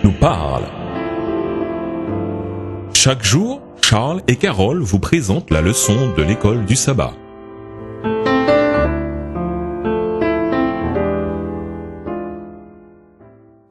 nous parle. Chaque jour, Charles et Carole vous présentent la leçon de l'école du sabbat.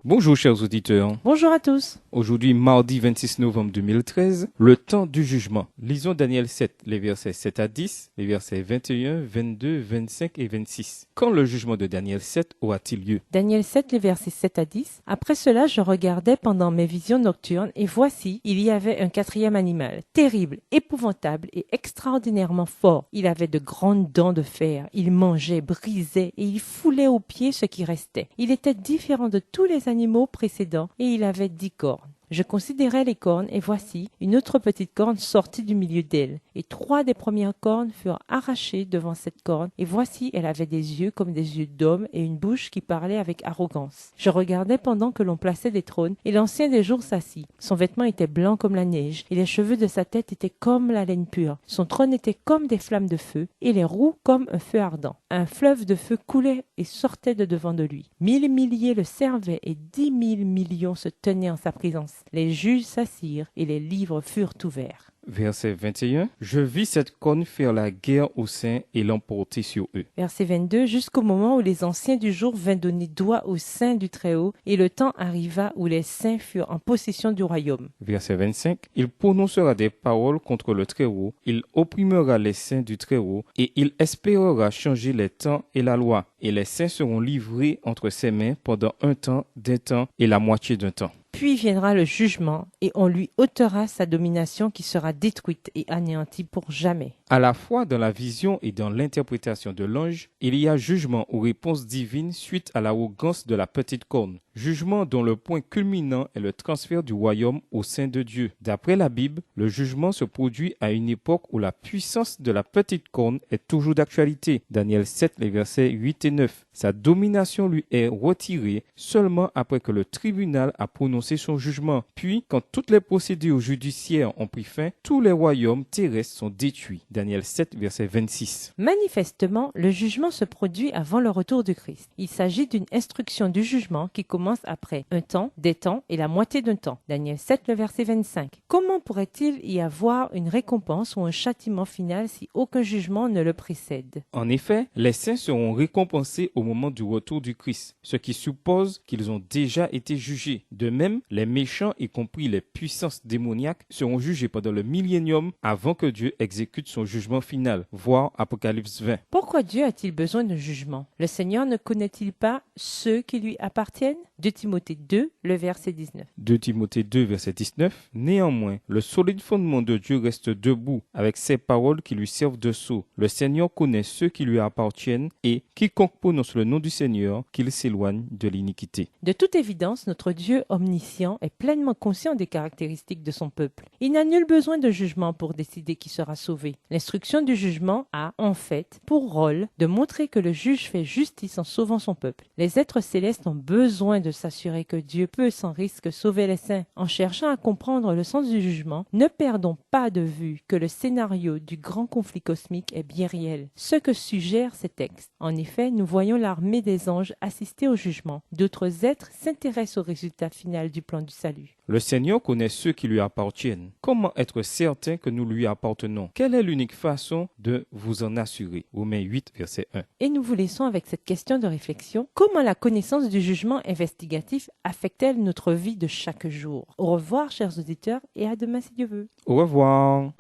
Bonjour chers auditeurs. Bonjour à tous. Aujourd'hui, mardi 26 novembre 2013, le temps du jugement. Lisons Daniel 7, les versets 7 à 10, les versets 21, 22, 25 et 26. Quand le jugement de Daniel 7 aura-t-il lieu? Daniel 7, les versets 7 à 10. Après cela, je regardais pendant mes visions nocturnes, et voici, il y avait un quatrième animal, terrible, épouvantable et extraordinairement fort. Il avait de grandes dents de fer, il mangeait, brisait, et il foulait aux pieds ce qui restait. Il était différent de tous les animaux précédents, et il avait 10 cornes. Je considérais les cornes, et voici, une autre petite corne sortit du milieu d'elle. Et 3 des premières cornes furent arrachées devant cette corne, et voici, elle avait des yeux comme des yeux d'homme, et une bouche qui parlait avec arrogance. Je regardais pendant que l'on plaçait des trônes, et l'ancien des jours s'assit. Son vêtement était blanc comme la neige, et les cheveux de sa tête étaient comme la laine pure. Son trône était comme des flammes de feu, et les roues comme un feu ardent. Un fleuve de feu coulait et sortait de devant de lui. 1000 milliers le servaient, et 10 000 millions se tenaient en sa présence. Les juges s'assirent et les livres furent ouverts. Verset 21. Je vis cette corne faire la guerre aux saints et l'emporter sur eux. Verset 22. Jusqu'au moment où les anciens du jour vinrent donner droit aux saints du Très-Haut, et le temps arriva où les saints furent en possession du royaume. Verset 25. Il prononcera des paroles contre le Très-Haut, il opprimera les saints du Très-Haut, et il espérera changer les temps et la loi. Et les saints seront livrés entre ses mains pendant un temps, d'un temps et la moitié d'un temps. Puis viendra le jugement, et on lui ôtera sa domination qui sera détruite et anéantie pour jamais. À la fois dans la vision et dans l'interprétation de l'ange, il y a jugement ou réponse divine suite à l'arrogance de la petite corne. Jugement dont le point culminant est le transfert du royaume au sein de Dieu. D'après la Bible, le jugement se produit à une époque où la puissance de la petite corne est toujours d'actualité. Daniel 7, les versets 8 et 9. Sa domination lui est retirée seulement après que le tribunal a prononcé son jugement. Puis, quand toutes les procédures judiciaires ont pris fin, tous les royaumes terrestres sont détruits. Daniel 7, verset 26. Manifestement, le jugement se produit avant le retour du Christ. Il s'agit d'une instruction du jugement qui commence après un temps, des temps et la moitié d'un temps. Daniel 7, le verset 25. Comment pourrait-il y avoir une récompense ou un châtiment final si aucun jugement ne le précède? En effet, les saints seront récompensés au moment du retour du Christ, ce qui suppose qu'ils ont déjà été jugés. De même, les méchants, y compris les puissances démoniaques, seront jugés pendant le millénium avant que Dieu exécute son jugement final. Voir Apocalypse 20. Pourquoi Dieu a-t-il besoin de jugement? Le Seigneur ne connaît-il pas ceux qui lui appartiennent? 2 Timothée 2, le verset 19. 2 Timothée 2, verset 19. Néanmoins, le solide fondement de Dieu reste debout avec ses paroles qui lui servent de sceau. Le Seigneur connaît ceux qui lui appartiennent et quiconque prononce le nom du Seigneur, qu'il s'éloigne de l'iniquité. De toute évidence, notre Dieu omniscient est pleinement conscient des caractéristiques de son peuple. Il n'a nul besoin de jugement pour décider qui sera sauvé. L'instruction du jugement a, en fait, pour rôle de montrer que le juge fait justice en sauvant son peuple. Les êtres célestes ont besoin de s'assurer que Dieu peut sans risque sauver les saints. En cherchant à comprendre le sens du jugement, ne perdons pas de vue que le scénario du grand conflit cosmique est bien réel, ce que suggèrent ces textes. En effet, nous voyons l'armée des anges assister au jugement. D'autres êtres s'intéressent au résultat final du plan du salut. Le Seigneur connaît ceux qui lui appartiennent. Comment être certain que nous lui appartenons? Quelle est l'unique façon de vous en assurer? Romains 8, verset 1. Et nous vous laissons avec cette question de réflexion. Comment la connaissance du jugement investigatif affecte-t-elle notre vie de chaque jour? Au revoir, chers auditeurs, et à demain si Dieu veut. Au revoir.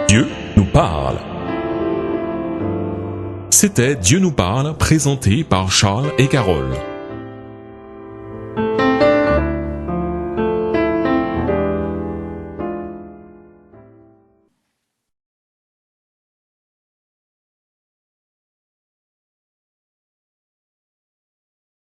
Dieu nous parle. C'était Dieu nous parle, présenté par Charles et Carole.